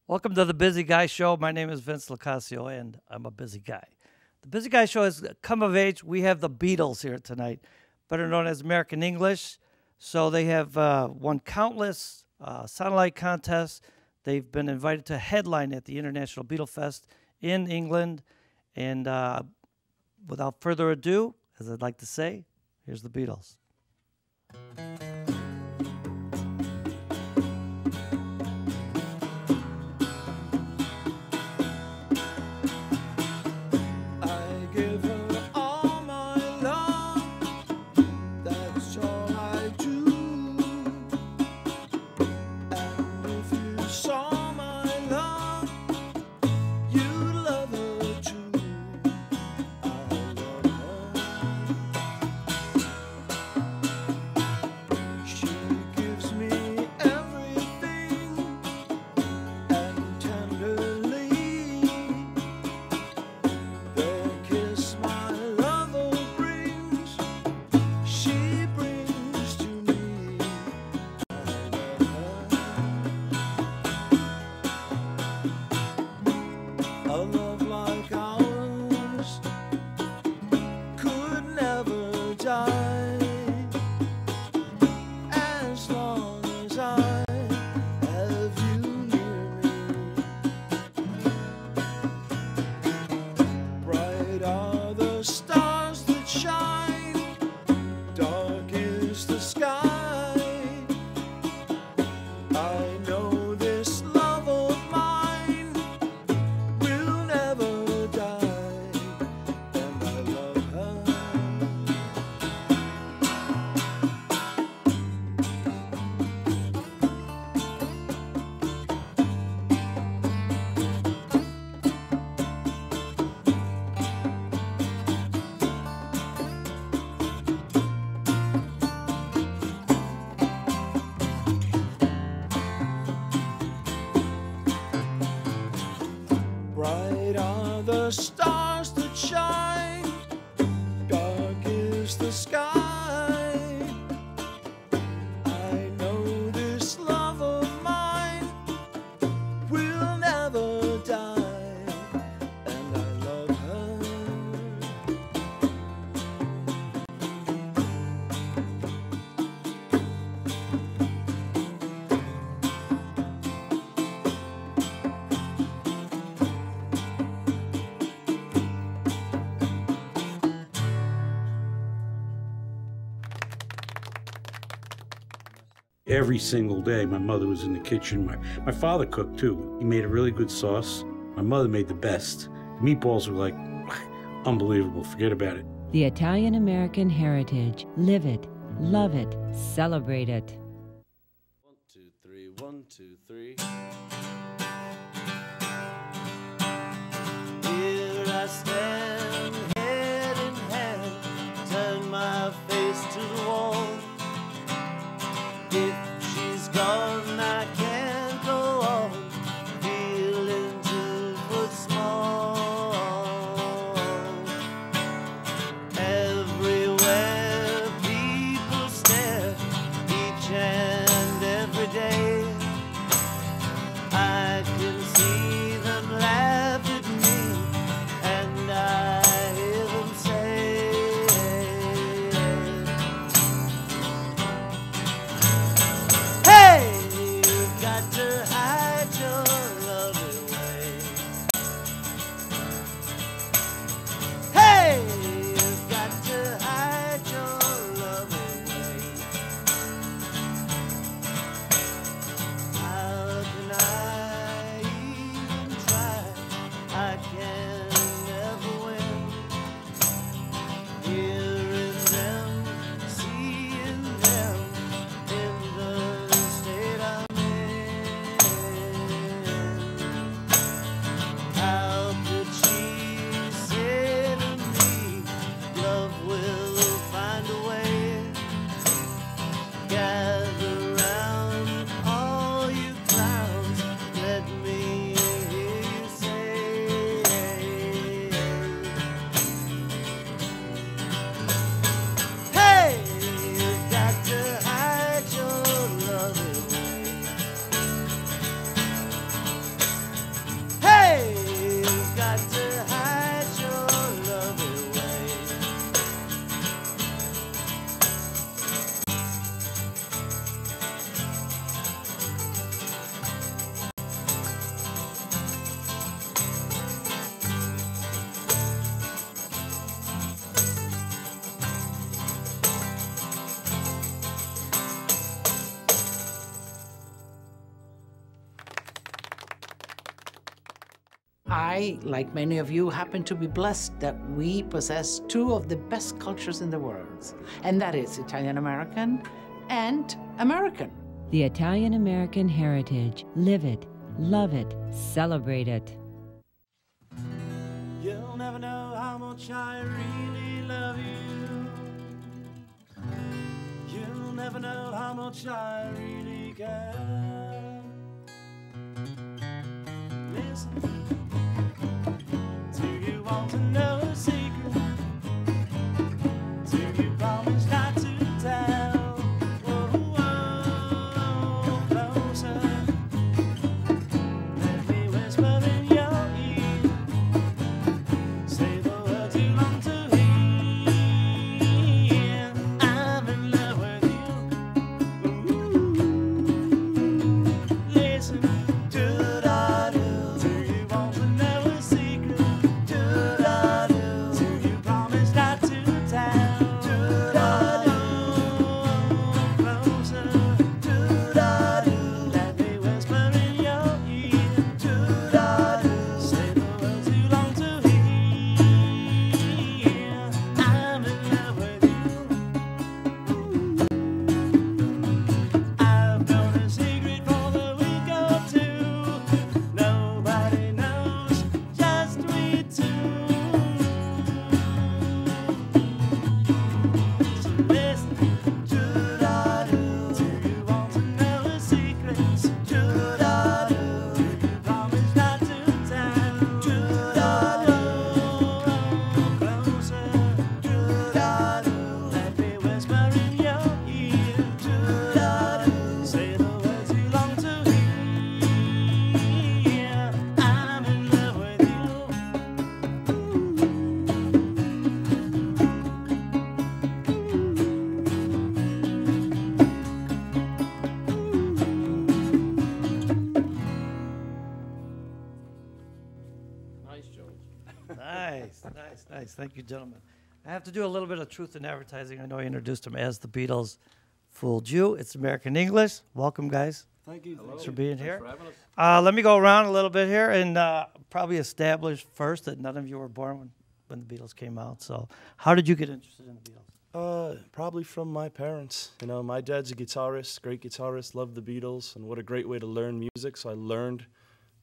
Welcome to the Busy Guy Show. My name is Vince LoCascio, and I'm a busy guy. The Busy Guy Show has come of age. We have the Beatles here tonight, better known as American English. So they have won countless soundalike contests. They've been invited to headline at the International Beatlefest in England. And without further ado, as I'd like to say, here's the Beatles. The stars that shine, dark is the sky. I know this love of mine will never die, and I love her. Every single day, my mother was in the kitchen. My father cooked too. He made a really good sauce. My mother made the best. The meatballs were like unbelievable. Forget about it. The Italian-American heritage. Live it, love it, celebrate it. 1, 2, 3, 1, 2, 3. Here I stand, head in hand, turn my face to the wall. If she's gone, I can't go on, feeling 2 foot small. Everywhere people stare, each and every day. I can see them laugh at me, and I hear them say, hey, you've got to hide your love away. Hey, you've got to hide your love away. How can I I, like many of you, happen to be blessed that we possess two of the best cultures in the world, and that is Italian-American and American. The Italian-American heritage. Live it, love it, celebrate it. You'll never know how much I really love you. You'll never know how much I really care. Listen, do you want to know a secret? Do you promise not to tell? Whoa, whoa, closer. Let me whisper in your ear. Say the words you long to hear. I'm in love with you. Ooh. Listen, do-da-do. Do you want to know a secret? Do-da-do. Do you promise not to tell? Do-da-do. Closer. Do-da-do. Let me whisper in your ear. Do-da-do. Say the words you long to hear. I'm in love with you. I've known a secret for the week or two. Nobody knows, just we two. So listen, do-da-do. Do you want to know a secret? Do-da-do. Do you promise not to tell? Do-da-do. Closer. Do-da-do. Let me whisper in your ear. Do-da-do. Say the words you long to hear. I'm in love with you. Nice, Jones. Nice, nice, nice. Thank you, gentlemen. I have to do a little bit of truth in advertising. I know I introduced them as the Beatles. Fooled you. It's American English. Welcome, guys. Thank you. Thanks for being here. For having us. Let me go around a little bit here and probably establish first that none of you were born when the Beatles came out. So how did you get interested in the Beatles? Probably from my parents. You know, my dad's a guitarist, great guitarist, loved the Beatles, and what a great way to learn music. So I learned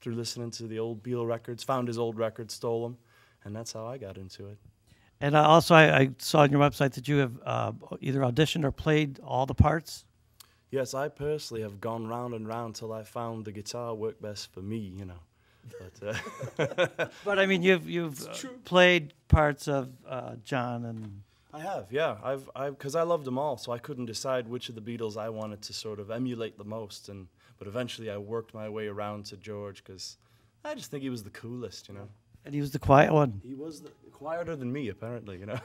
through listening to the old Beatle records, found his old records, stole them, and that's how I got into it. And also, I saw on your website that you have either auditioned or played all the parts. Yes, I personally have gone round and round till I found the guitar worked best for me, you know. But, But I mean, you've played parts of John and. I have, yeah. Because I loved them all, so I couldn't decide which of the Beatles I wanted to sort of emulate the most. But eventually I worked my way around to George because I just think he was the coolest, you know. And he was the quiet one. He was quieter than me, apparently, you know.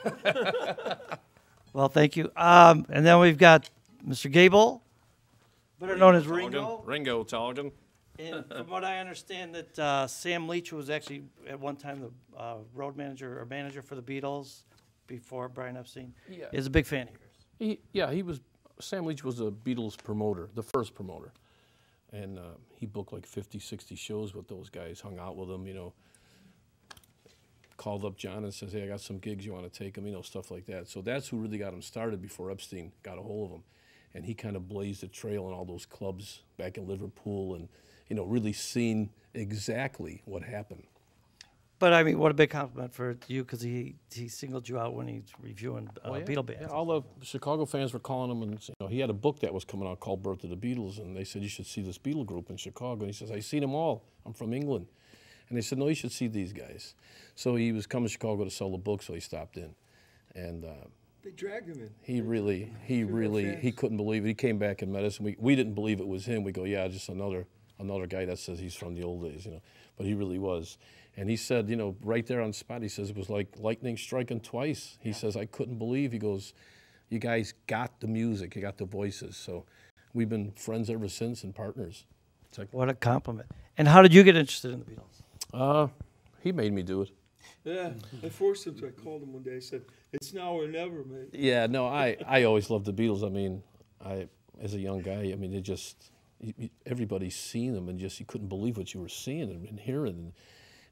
Well, thank you. And then we've got Mr. Gable, better known as Ringo. Ringo Tolgan. And from what I understand, that Sam Leach was actually at one time the road manager or manager for the Beatles before Brian Epstein. Yeah. Is a big fan of yours. He was. Sam Leach was a Beatles promoter, the first promoter, and he booked like 50, 60 shows with those guys. Hung out with them, you know. Called up John and says, "Hey, I got some gigs. You want to take them?" You know, stuff like that. So that's who really got him started before Epstein got a hold of him, and he kind of blazed a trail in all those clubs back in Liverpool, and you know, really seen exactly what happened. But I mean, what a big compliment for you because he singled you out when he's reviewing Beatle bands. Yeah, all the Chicago fans were calling him, and you know, he had a book that was coming out called Birth of the Beatles, and they said, "You should see this Beatle group in Chicago." And he says, "I seen them all. I'm from England." And they said, "No, you should see these guys." So he was coming to Chicago to sell the book, so he stopped in. And they dragged him in. He couldn't believe it. He came back and met us, and we didn't believe it was him. We go, "Yeah, just another guy that says he's from the old days, you know." But he really was. And he said, you know, right there on the spot, he says, it was like lightning striking twice. He says, I couldn't believe. He goes, "You guys got the music, you got the voices." So we've been friends ever since and partners. It's like, what a compliment. And how did you get interested in the Beatles? He made me do it. Yeah, I forced him to. I called him one day. I said, "It's now or never, mate." Yeah, no, I always loved the Beatles. I mean, as a young guy, I mean, everybody's seen them, and just you couldn't believe what you were seeing and hearing.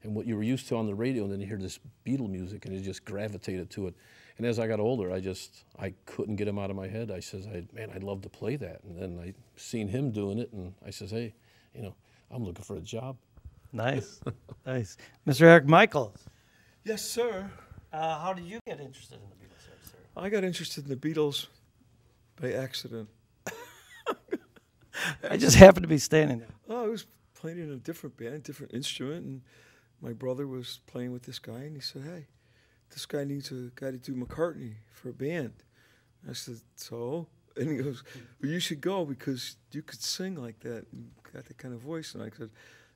and what you were used to on the radio, and then you hear this Beatle music, and you just gravitated to it. And as I got older, I couldn't get him out of my head. I says, man, I'd love to play that. And then I seen him doing it, and I says, hey, you know, I'm looking for a job. Nice, nice. Mr. Eric Michaels, Yes, sir. how did you get interested in the Beatles, sir? I got interested in the Beatles by accident. I just happened to be standing there. Oh, I was playing in a different band, different instrument, and my brother was playing with this guy, and he said, hey, this guy needs a guy to do McCartney for a band. I said, so? And he goes, well, you should go because you could sing like that and got that kind of voice. And I said,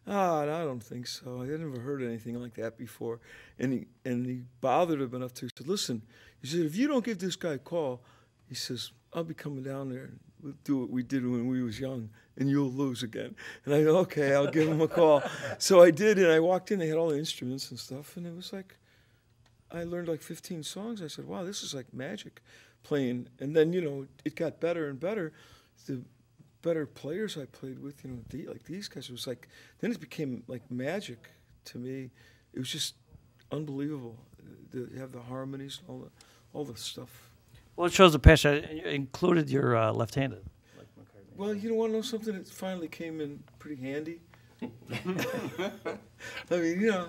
I don't think so. I had never heard anything like that before. And he bothered him enough to say, listen, he said, if you don't give this guy a call, he says, I'll be coming down there and we'll do what we did when we was young and you'll lose again. And I go, okay, I'll give him a call. So I did, and I walked in, they had all the instruments and stuff, and it was like, I learned like 15 songs. I said, wow, this is like magic playing. And then, you know, it got better and better. The better players I played with, you know, like these guys, it was like, then it became like magic to me. It was just unbelievable. You have the harmonies, all the stuff. Well, it shows the passion. You included your left-handed. Like McCartney. Well, you want to know something that finally came in pretty handy? I mean, you know,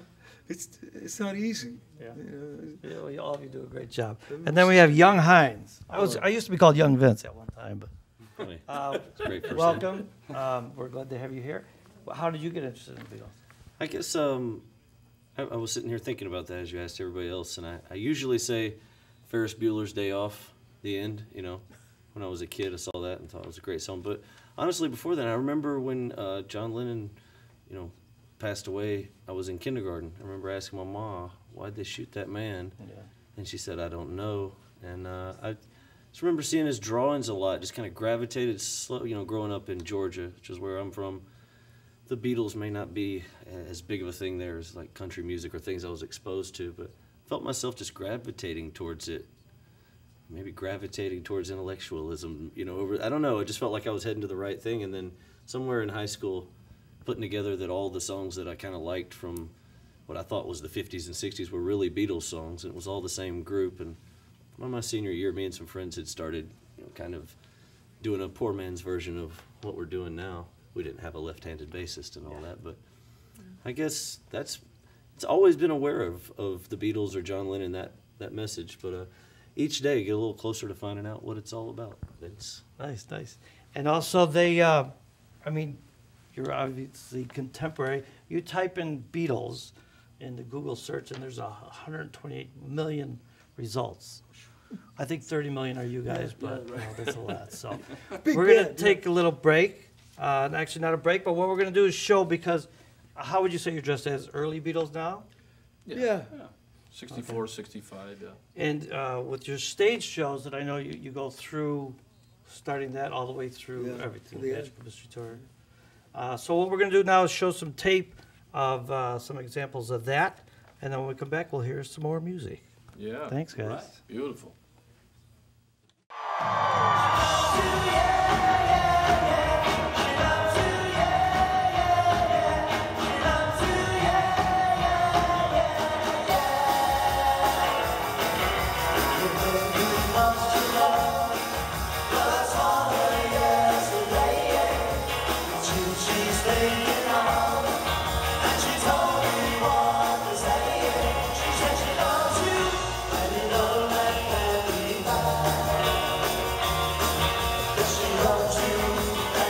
it's not easy. Yeah. You know, All of you do a great job. And then we have Young Hines. I used to be called Young Vince at one time, but It's a great person. welcome. We're glad to have you here. How did you get interested in the Beatles? I guess I was sitting here thinking about that as you asked everybody else, and I usually say Ferris Bueller's Day Off, the end, you know. When I was a kid, I saw that and thought it was a great song. But honestly, before that, I remember when John Lennon, you know, passed away, I was in kindergarten. I remember asking my mom, why'd they shoot that man? Yeah. And she said, I don't know. And I just remember seeing his drawings a lot, just kind of gravitated slow, you know, growing up in Georgia, which is where I'm from. The Beatles may not be as big of a thing there as like country music or things I was exposed to, but felt myself just gravitating towards it. Maybe gravitating towards intellectualism, you know, I don't know, it just felt like I was heading to the right thing. And then somewhere in high school, putting together that all the songs that I kind of liked from what I thought was the 50s and 60s were really Beatles songs, and it was all the same group. And on my senior year, me and some friends had started, you know, kind of doing a poor man's version of what we're doing now. We didn't have a left-handed bassist and all that, but I guess it's always been aware of the Beatles or John Lennon, that message, but each day get a little closer to finding out what it's all about. Nice, nice. And also they, I mean, you're obviously contemporary. You type in Beatles in the Google search, and there's 128 million results. I think 30 million are you guys, but you know, that's a lot. So we're going to take a little break. Actually, not a break, but what we're going to do is show, because how would you say you're dressed as? Early Beatles now? Yeah. 64, 65, yeah. And with your stage shows that I know you go through, starting that all the way through everything, the Magical Mystery Tour. So what we're going to do now is show some tape of some examples of that, and then when we come back, we'll hear some more music. Yeah. Thanks, guys. Right. Beautiful. She loves you.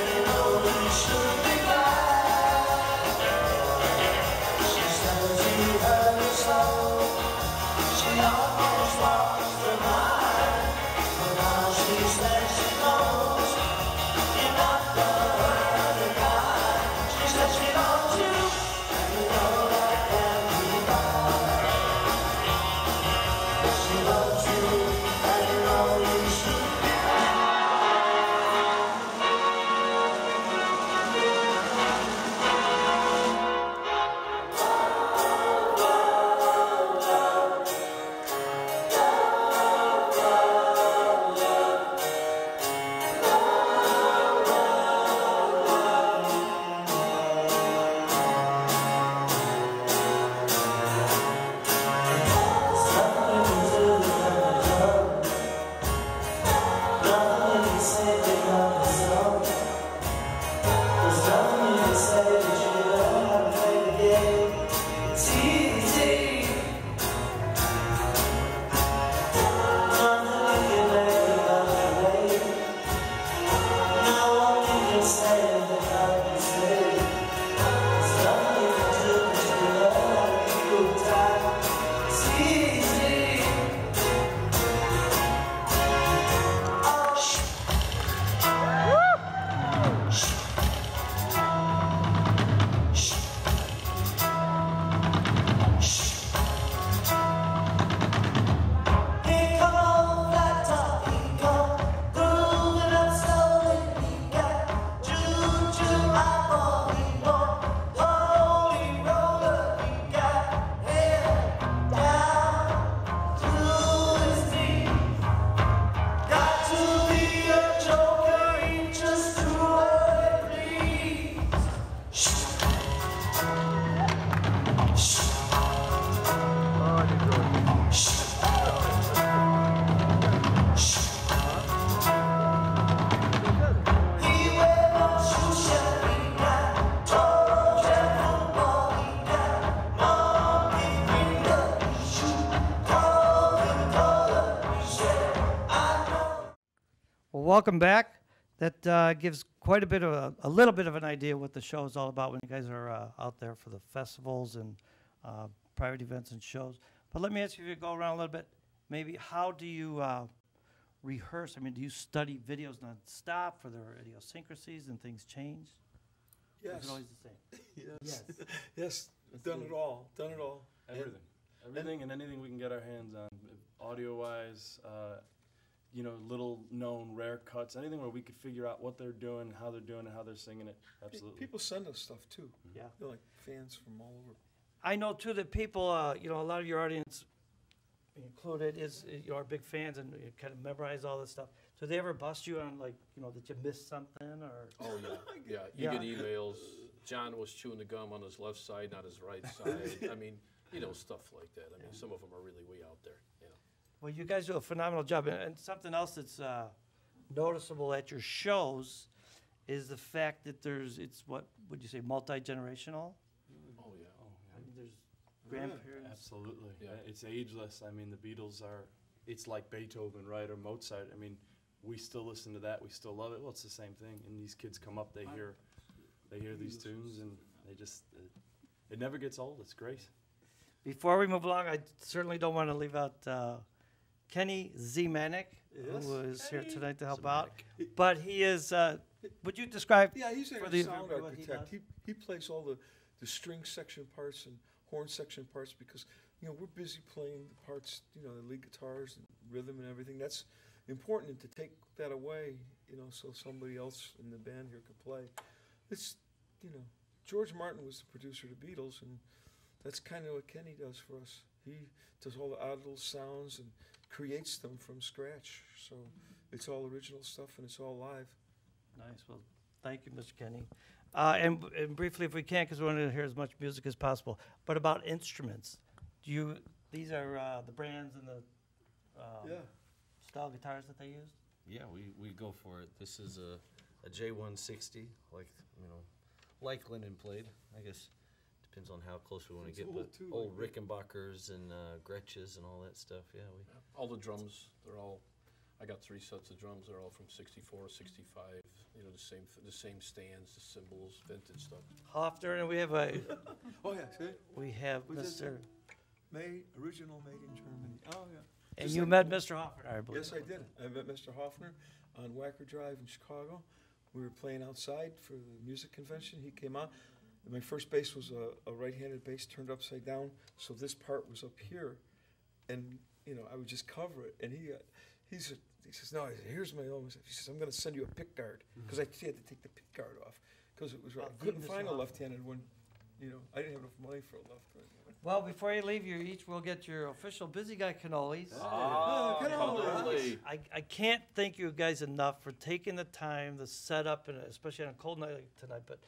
welcome back. That gives quite a bit of a little bit of an idea what the show is all about when you guys are out there for the festivals and private events and shows. But let me ask you, if you go around a little bit, maybe how do you rehearse? I mean, do you study videos non-stop for their idiosyncrasies and things change? Or is Yes. it always the same? Yes. Yes. Done it all. Done it all. Everything. Everything and anything we can get our hands on, audio-wise, little known rare cuts, anything where we could figure out what they're doing, how they're doing it, how they're singing it. Absolutely. People send us stuff too. Yeah. They're like fans from all over. I know too that people, a lot of your audience, included, are big fans and you kind of memorize all this stuff. Do they ever bust you on that you missed something or? Oh yeah, yeah. You get emails. John was chewing the gum on his left side, not his right side. I mean, stuff like that. I mean, some of them are really way out there. Well, you guys do a phenomenal job, and something else that's noticeable at your shows is the fact that it's what would you say, multi-generational? Oh yeah. I mean, there's grandparents. Absolutely. Yeah. It's ageless. I mean, the Beatles it's like Beethoven, right, or Mozart. I mean, we still listen to that. We still love it. Well, it's the same thing. And these kids come up, they hear these tunes, and they just, it never gets old. It's great. Before we move along, I certainly don't want to leave out Kenny Zemanek, who is here tonight to help out. But he is, would you describe? Yeah, he's for a the sound what he architect. does? He plays all the string section parts and horn section parts because, we're busy playing the parts, the lead guitars and rhythm and everything. That's important, and to take that away, so somebody else in the band here could play. It's, George Martin was the producer of the Beatles, and that's kind of what Kenny does for us. He does all the odd little sounds and creates them from scratch. So it's all original stuff and it's all live. Nice. Well, thank you, Mr. Kenny. And briefly, if we can, because we want to hear as much music as possible, but about instruments. These are the brands and the style guitars that they use? Yeah, we go for it. This is a J160, like Lennon played. I guess depends on how close we want to get, but old Rickenbackers and Gretches and all that stuff. Yeah, all the drums. I got 3 sets of drums. They're all from '64, '65. The same stands, the cymbals, vintage stuff. Hofner, and we have a. Oh yeah, see? We have What's Mr. Original made in Germany. Oh yeah. And Just you like met Mr. Hofner, I believe. Yes, I did. I met Mr. Hoffner on Wacker Drive in Chicago. We were playing outside for the music convention. He came out. And my first bass was a right-handed bass turned upside down, so this part was up here, and I would just cover it. And he says, "No, here's my own." He says, "I'm going to send you a pick guard because I had to take the pick guard off because it was I couldn't find a left-handed one. I didn't have enough money for a left one." Well, before you leave, you each will get your official Busy Guy cannolis. Oh, cannoli. I can't thank you guys enough for taking the time, the setup, and especially on a cold night like tonight. But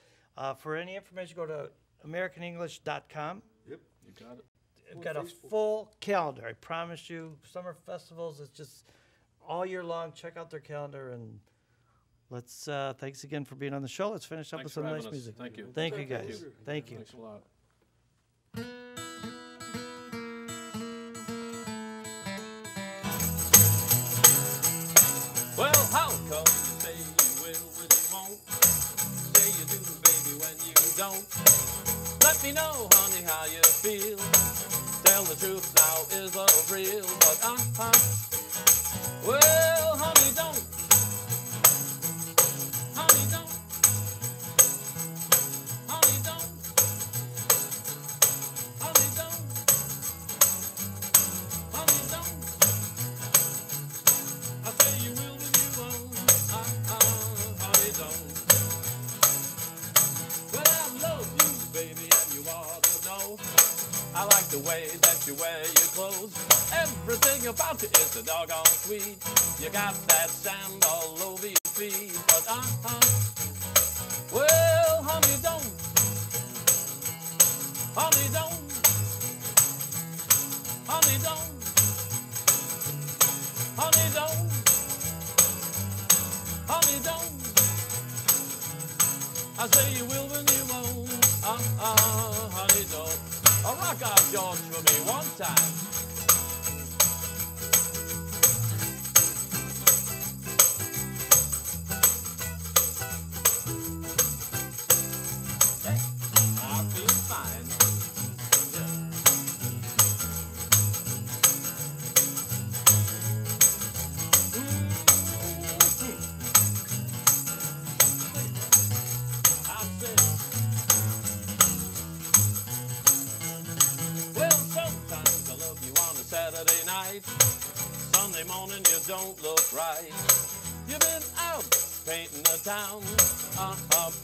for any information, go to AmericanEnglish.com. Yep, You got it. I've got a full calendar. I promise you. Summer festivals, it's just all year long. Check out their calendar, and let's. Thanks again for being on the show. Let's finish up Thanks with some for nice having us. music. Thank you. Thank you, guys. Thank you. Thanks a lot. Well, how come you say you will when you won't? Say you do, baby, when you don't. Let me know, honey, how you feel. Tell the truth now is real, but well, honey, don't. Honey, don't. Honey, don't. Honey, don't. Honey, don't. I say you will when you won't. Honey, don't. Well, I love you, baby, and you ought to know. I like the way that you wear your clothes. Everything about you is so doggone sweet. You got that sand all over your feet, but well, honey, don't. Honey, don't. Honey, don't. Honey, don't. Honey, don't. I say you will when you won't. Honey, don't. Rock out, George, for me one time. night. Sunday morning you don't look right. You've been out painting the town.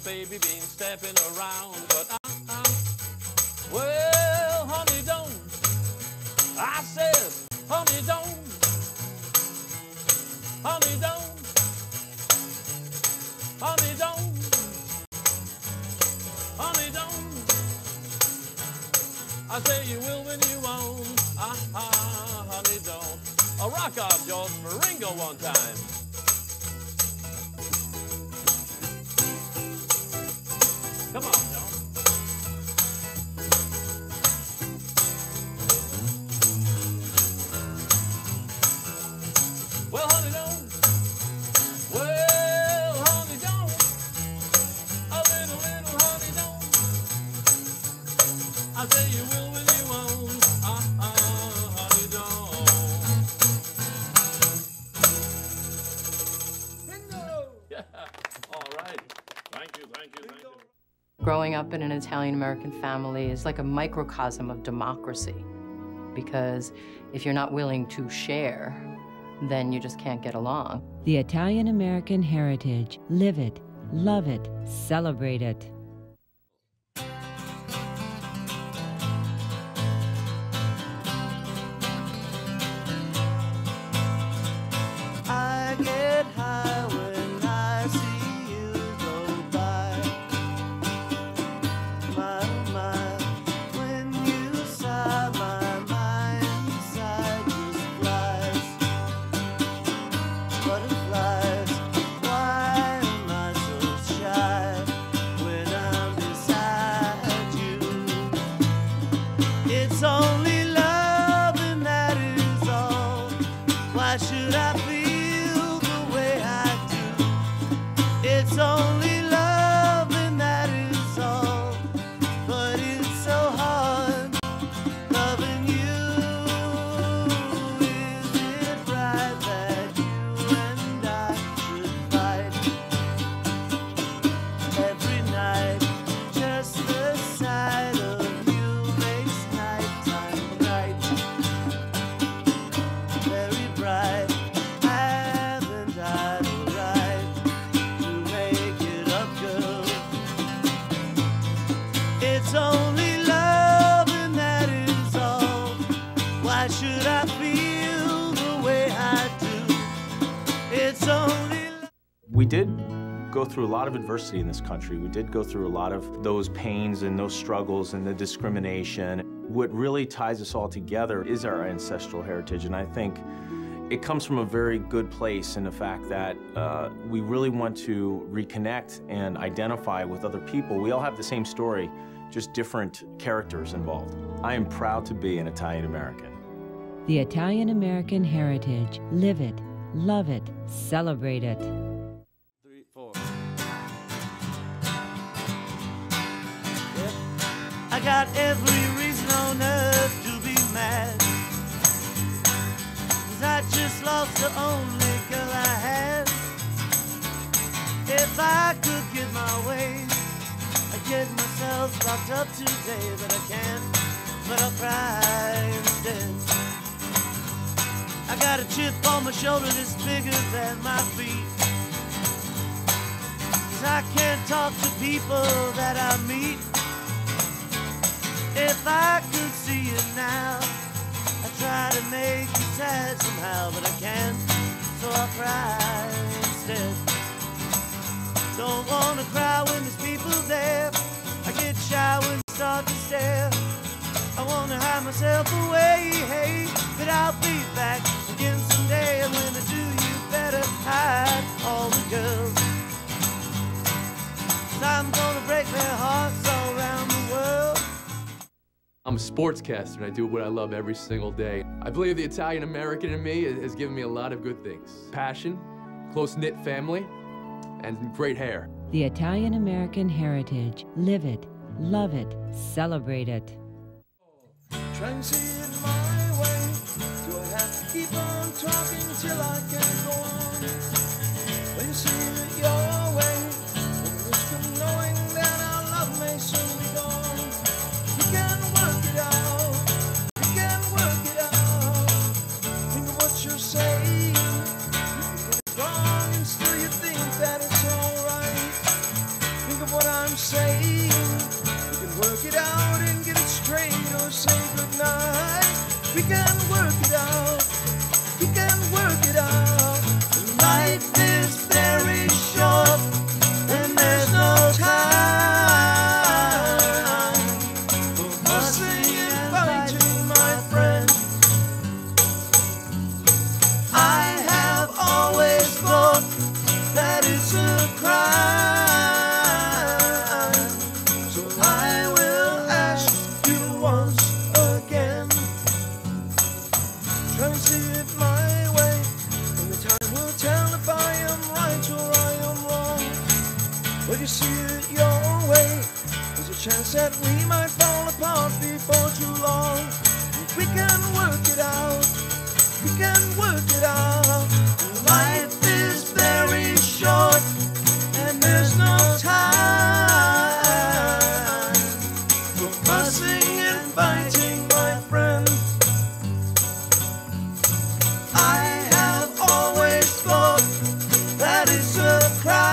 Baby been stepping around. But well, honey, don't. I said, honey, don't. Honey, don't. Honey, don't. Honey, don't. I say you will when you won't. Honey, don't. A rock off, George Ringo one time. Come on, John. Well, honey, don't. Well, honey, don't. A little honey, don't. I say you will when you won't. Honey, don't. Bingo! Yeah. All right. Thank you, thank you, thank you. Growing up in an Italian-American family is like a microcosm of democracy, because if you're not willing to share, then you just can't get along. The Italian-American heritage. Live it, love it, celebrate it. I get high when I see you go by. My, when you sigh, my mind inside just flies. Butterflies, why am I so shy when I'm beside you? It's only love and that is all. Why should I feel the way I do? It's only love and that is all. But it's so hard loving you. Is it right that you and I should fight every night? Just the sight of you makes nighttime bright, very bright. Haven't I the right to make it up, girl? It's only love and that is all. Why should I feel the way I do? It's only love. We did go through a lot of adversity in this country. We did go through a lot of those pains and those struggles and the discrimination. What really ties us all together is our ancestral heritage, and I think it comes from a very good place in the fact that we really want to reconnect and identify with other people. We all have the same story, just different characters involved. I am proud to be an Italian American. The Italian-American heritage. Live it, love it, celebrate it. 3, 4. I got every reason on earth to be mad, 'cause I just lost the only girl I had. If I could get my way, I'd get myself locked up today, but I can't, but I'll cry instead. I got a chip on my shoulder that's bigger than my feet, 'cause I can't talk to people that I meet. If I could see you now, I try to make you sad somehow, but I can't, so I'll cry instead. Don't wanna cry when there's people there. I get shy when they start to stare. I wanna hide myself away, hey, but I'll be back again someday. And when I do, you better hide all the girls, 'cause I'm gonna break their hearts all around the world. I'm a sportscaster and I do what I love every single day. I believe the Italian American in me has given me a lot of good things. Passion, close-knit family, and great hair. The Italian-American heritage. Live it, love it, celebrate it. Try and see it my way. Do I have to keep on talking till I can go on? When you see it your way, when you risk of knowing that our love may soon be gone. You can work it out. You can work it out. We can work it out. We can work it out. Life is very short, and there's no time for fussing and fighting, my friend. I have always thought that it's a crime, so I will ask you once again. Try and see it my way, and the time will tell if I am right or I am wrong. But you see it your way, there's a chance that we might fall apart before too long. We can work it out. We can work it out. Life is very short, and there's no time for fussing and fighting, my friend. I have always thought that it's a crime,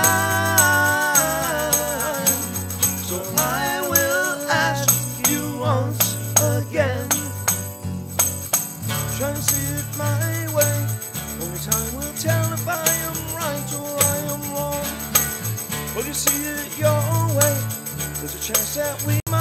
so I will ask you once again. Try and see it my way, only time will tell if I am right or I am wrong. Well, you see it your way, there's a chance that we might